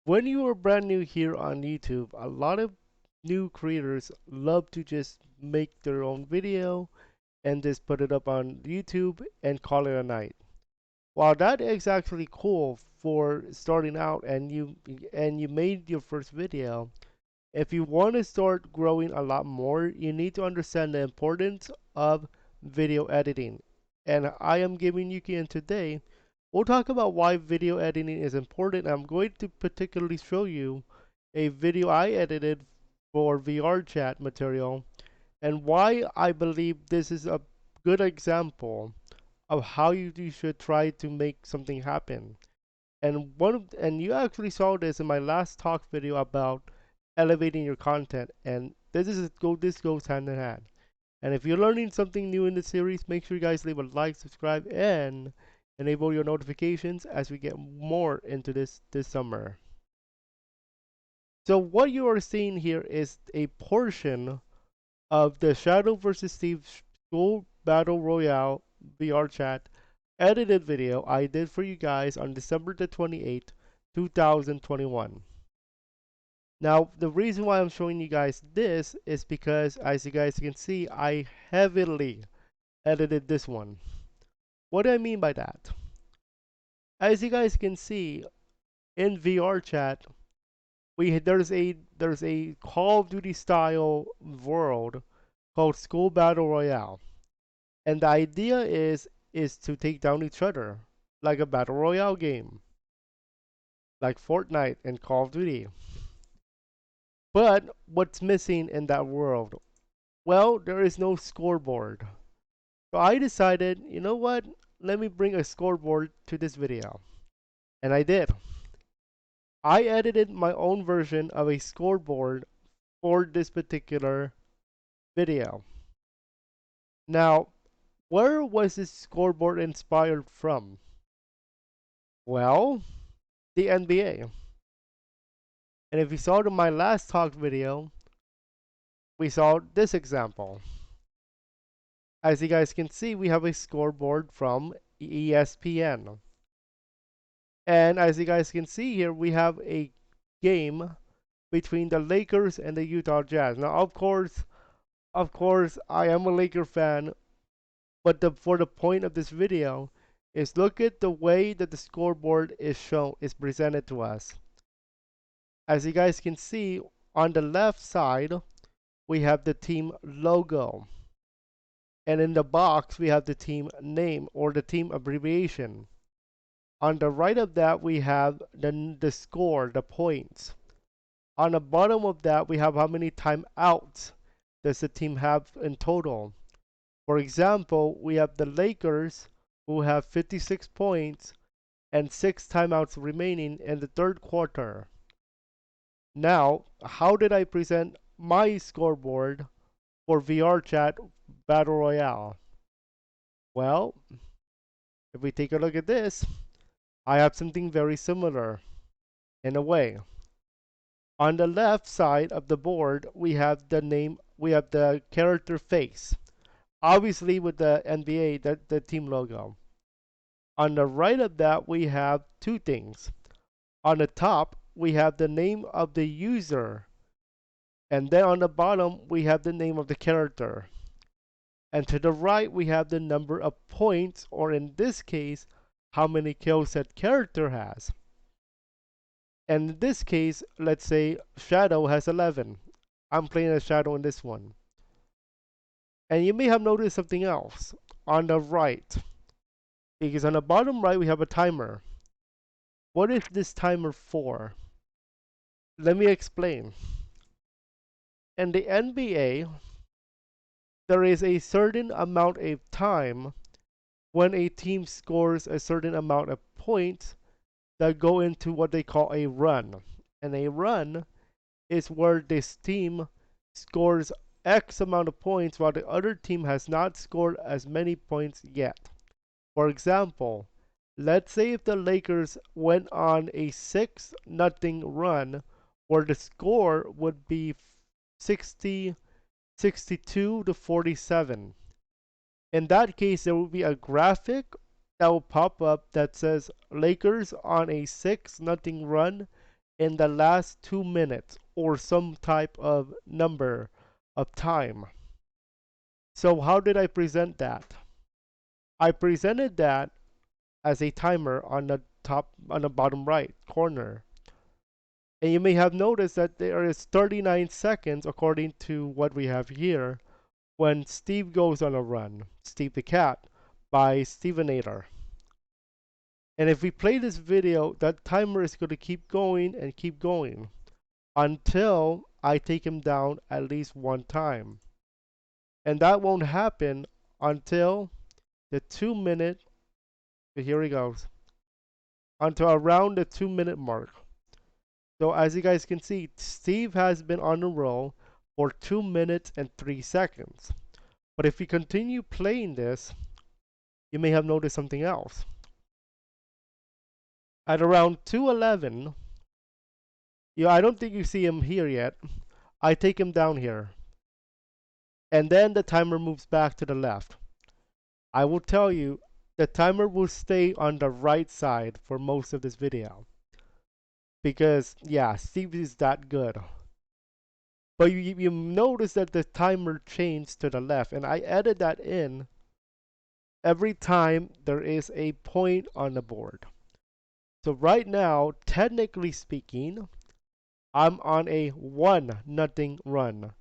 When you are brand new here on YouTube, a lot of new creators love to just make their own video and just put it up on YouTube and call it a night. While that is actually cool for starting out and you made your first video, if you want to start growing a lot more, you need to understand the importance of video editing. And I am giving you in today. We'll talk about why video editing is important. I'm going to particularly show you a video I edited for VR chat material and why I believe this is a good example of how you should try to make something happen. And you actually saw this in my last talk video about elevating your content, and this goes hand in hand. And if you're learning something new in the series, make sure you guys leave a like, subscribe, and enable your notifications as we get more into this summer. So what you are seeing here is a portion of the Shadow vs. Steve School Battle Royale VR chat edited video I did for you guys on December the 28th, 2021. Now, the reason why I'm showing you guys this is because, as you guys can see, I heavily edited this one. What do I mean by that? As you guys can see, in VR chat, there's a Call of Duty style world called School Battle Royale. And the idea is to take down each other like a battle royale game, like Fortnite and Call of Duty. But what's missing in that world? Well, there is no scoreboard. So I decided, you know what? Let me bring a scoreboard to this video. And I did. I edited my own version of a scoreboard for this particular video. Now, where was this scoreboard inspired from? Well, the NBA. And if you saw my last talk video, we saw this example. As you guys can see, we have a scoreboard from ESPN. And as you guys can see here, we have a game between the Lakers and the Utah Jazz. Now, of course, I am a Laker fan, but for the point of this video is look at the way that the scoreboard is presented to us. As you guys can see, on the left side, we have the team logo. And in the box, we have the team name or the team abbreviation. On the right of that, we have the score, the points. On the bottom of that, we have how many timeouts does the team have in total. For example, we have the Lakers who have 56 points and 6 timeouts remaining in the third quarter. Now, how did I present my scoreboard for VR Chat Battle Royale? Well, if we take a look at this, I have something very similar in a way. On the left side of the board, we have the character face, obviously with the NBA, the team logo. On the right of that, we have two things. On the top, we have the name of the user, and then on the bottom, we have the name of the character. And to the right, we have the number of points, or in this case, how many kills that character has. And in this case, let's say Shadow has 11. I'm playing as Shadow in this one. And you may have noticed something else on the right. Because on the bottom right, we have a timer. What is this timer for? Let me explain. In the NBA, there is a certain amount of time when a team scores a certain amount of points that go into what they call a run. And a run is where this team scores X amount of points while the other team has not scored as many points yet. For example, let's say if the Lakers went on a 6-0 run where the score would be 62 to 47. In that case, there will be a graphic that will pop up that says Lakers on a 6-0 run in the last 2 minutes or some type of number of time. So how did I present that? I presented that as a timer on the bottom right corner. And you may have noticed that there is 39 seconds according to what we have here when Steve goes on a run, Steve the Cat by Stevenator. And if we play this video, that timer is going to keep going and keep going until I take him down at least one time. And that won't happen until the 2 minute, here he goes, until around the 2 minute mark. So as you guys can see, Steve has been on a roll for 2 minutes and 3 seconds. But if we continue playing this, you may have noticed something else. At around 2:11, I don't think you see him here yet. I take him down here. And then the timer moves back to the left. I will tell you, the timer will stay on the right side for most of this video. Because, yeah, Steve is that good. But you notice that the timer changed to the left, and I added that in every time there is a point on the board. So right now, technically speaking, I'm on a 1-0 run.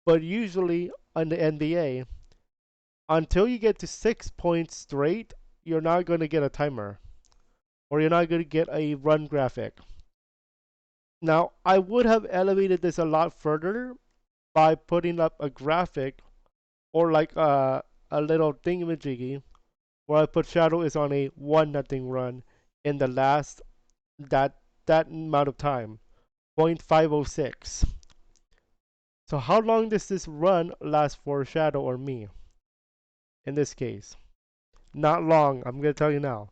But usually on the NBA, until you get to 6 points straight, you're not going to get a timer. Or you're not going to get a run graphic. Now, I would have elevated this a lot further by putting up a graphic or like a little thingamajiggy where I put Shadow is on a 1-0 run in the last that amount of time, 0.506. So how long does this run last for Shadow or me? In this case, not long. I'm gonna tell you now,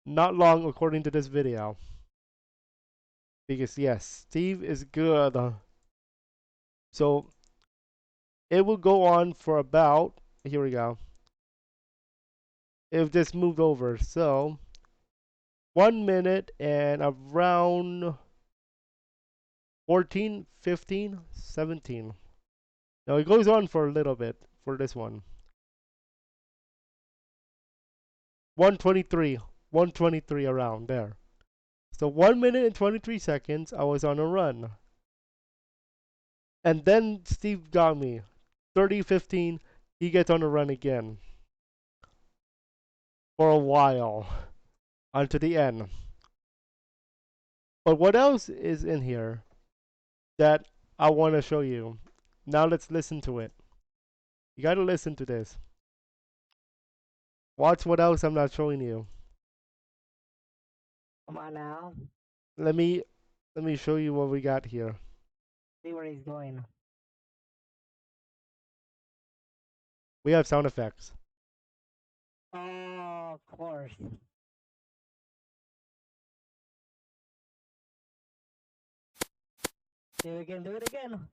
not long according to this video. Because yes, Steve is good. So it will go on for about, here we go. If this moved over, so 1 minute and around 14, 15, 17. Now it goes on for a little bit for this one. 123 around there. So 1 minute and 23 seconds, I was on a run. And then Steve got me. 30:15, he gets on a run again. For a while. Unto the end. But what else is in here that I want to show you? Now let's listen to it. You gotta listen to this. Watch what else I'm not showing you. Come on now. Let me show you what we got here. See where he's going. We have sound effects. Oh, of course. See, we can do it again.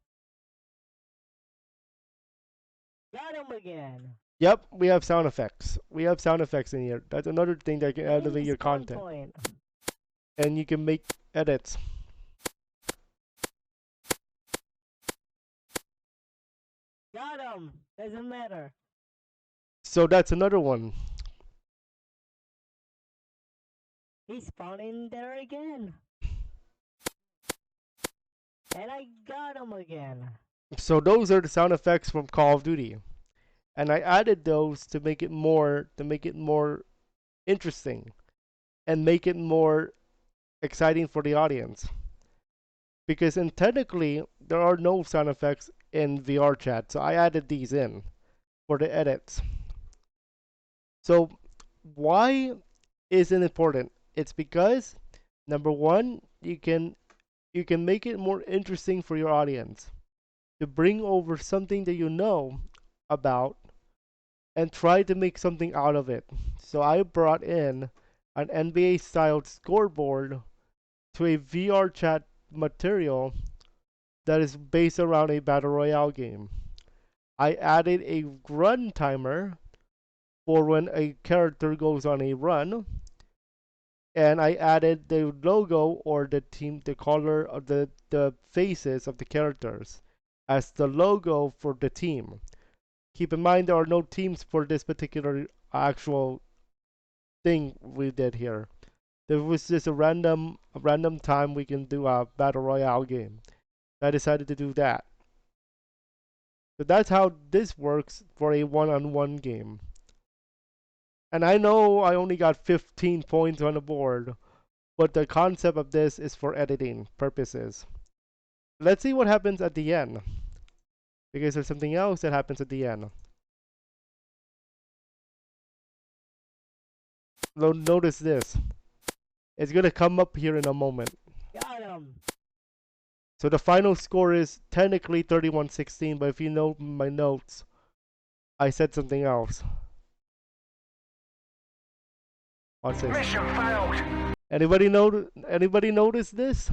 Got him again. Yep, we have sound effects. We have sound effects in here. That's another thing that can elevate your content. Point. And you can make edits. Got him. Doesn't matter. So that's another one. He's spawning there again. And I got him again. So those are the sound effects from Call of Duty. And I added those to make it more interesting and make it more exciting for the audience. Because technically there are no sound effects in VR chat, so I added these in for the edits. So why is it important? It's because number one, you can make it more interesting for your audience to bring over something that you know about and try to make something out of it. So I brought in an NBA styled scoreboard to a VR chat material that is based around a battle royale game. I added a run timer for when a character goes on a run, and I added the logo or the team, the color of the faces of the characters as the logo for the team. Keep in mind there are no teams for this particular actual thing we did here. There was just a random time we can do a battle royale game. I decided to do that. So that's how this works for a one-on-one game. And I know I only got 15 points on the board, but the concept of this is for editing purposes. Let's see what happens at the end, because there's something else that happens at the end. Notice this. It's gonna come up here in a moment. Got him. So the final score is technically 31-16, but if you know my notes, I said something else. Watch this. Mission failed. Anybody notice this?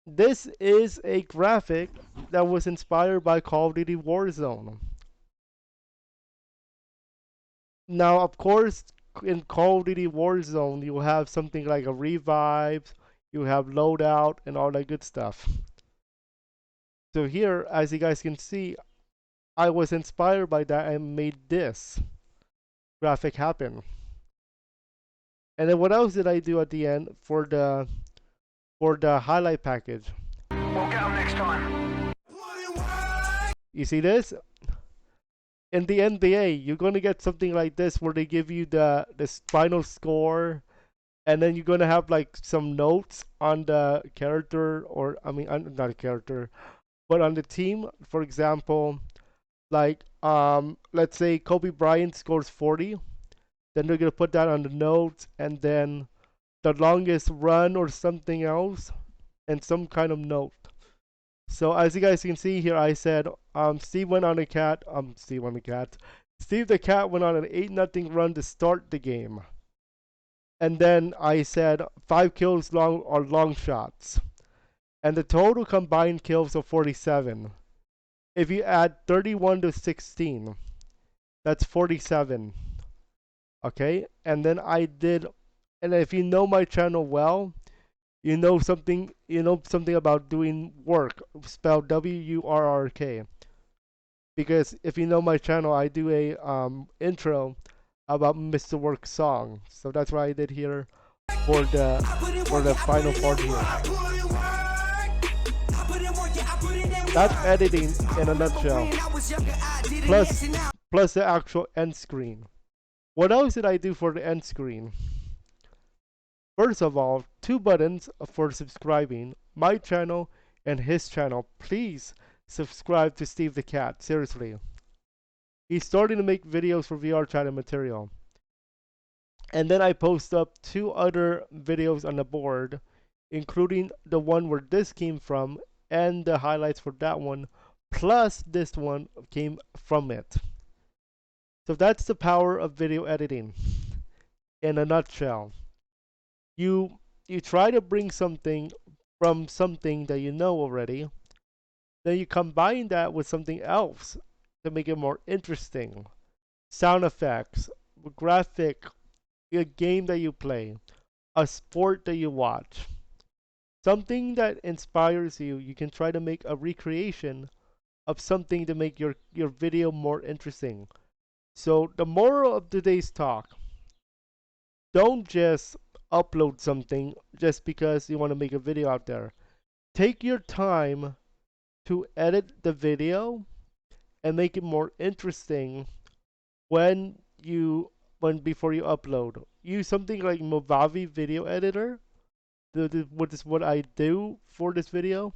This is a graphic that was inspired by Call of Duty Warzone. Now, of course, in Call of Duty Warzone, you have something like a revive, you have loadout, and all that good stuff. So here, as you guys can see, I was inspired by that and made this graphic happen. And then what else did I do at the end for the highlight package? We'll get them next time. You see this? In the NBA, you're gonna get something like this where they give you the final score, and then you're gonna have like some notes on the character, or I mean, not a character, but on the team. For example, like let's say Kobe Bryant scores 40, then they're gonna put that on the notes, and then the longest run or something else, and some kind of note. So as you guys can see here, I said Steve the cat went on an 8-0 run to start the game. And then I said 5 kills long shots. And the total combined kills are 47. If you add 31 to 16, that's 47. Okay? And then and if you know my channel well, you know something about doing work, spelled WURRK. Because if you know my channel, I do a intro about Mr. Work song. So that's what I did here for the final part here. That's editing in a nutshell. Plus the actual end screen. What else did I do for the end screen? First of all, 2 buttons for subscribing, my channel and his channel. Please subscribe to Steve the Cat, seriously. He's starting to make videos for VR chatting material. And then I post up 2 other videos on the board, including the one where this came from and the highlights for that one, plus this one came from it. So that's the power of video editing in a nutshell. You try to bring something from something that you know already, then you combine that with something else to make it more interesting. Sound effects, graphic, a game that you play, a sport that you watch, something that inspires you. You can try to make a recreation of something to make your video more interesting. So the moral of today's talk, don't just upload something just because you want to make a video out there. Take your time to edit the video and make it more interesting before you upload. Use something like Movavi Video Editor, which is what I do for this video,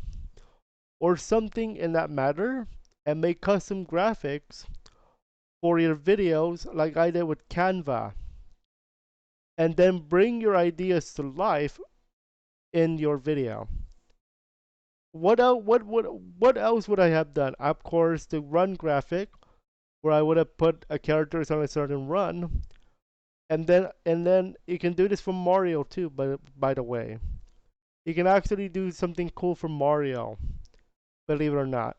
or something in that matter, and make custom graphics for your videos like I did with Canva. And then bring your ideas to life in your video. What else would I have done? Of course, the run graphic, where I would have put a characters on a certain run, and then you can do this for Mario too. By the way, you can actually do something cool for Mario, believe it or not.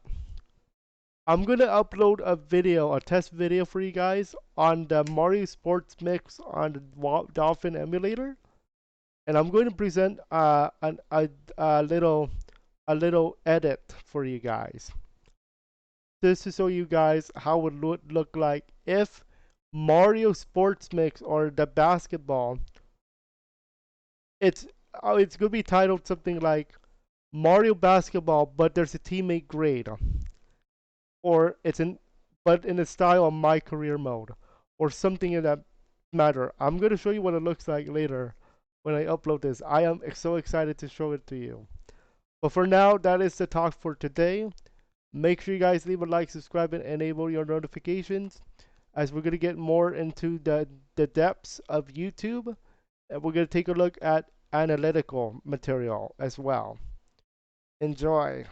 I'm gonna upload a video, a test video for you guys on the Mario Sports Mix on the Dolphin emulator, and I'm going to present a little edit for you guys. This to show you guys how it would look like if Mario Sports Mix or the basketball. It's gonna be titled something like Mario Basketball, but there's a teammate grade, or but in the style of My Career Mode, or something in that matter. I'm gonna show you what it looks like later when I upload this. I am so excited to show it to you. But for now, that is the talk for today. Make sure you guys leave a like, subscribe, and enable your notifications, as we're gonna get more into the depths of YouTube, and we're gonna take a look at analytical material as well. Enjoy.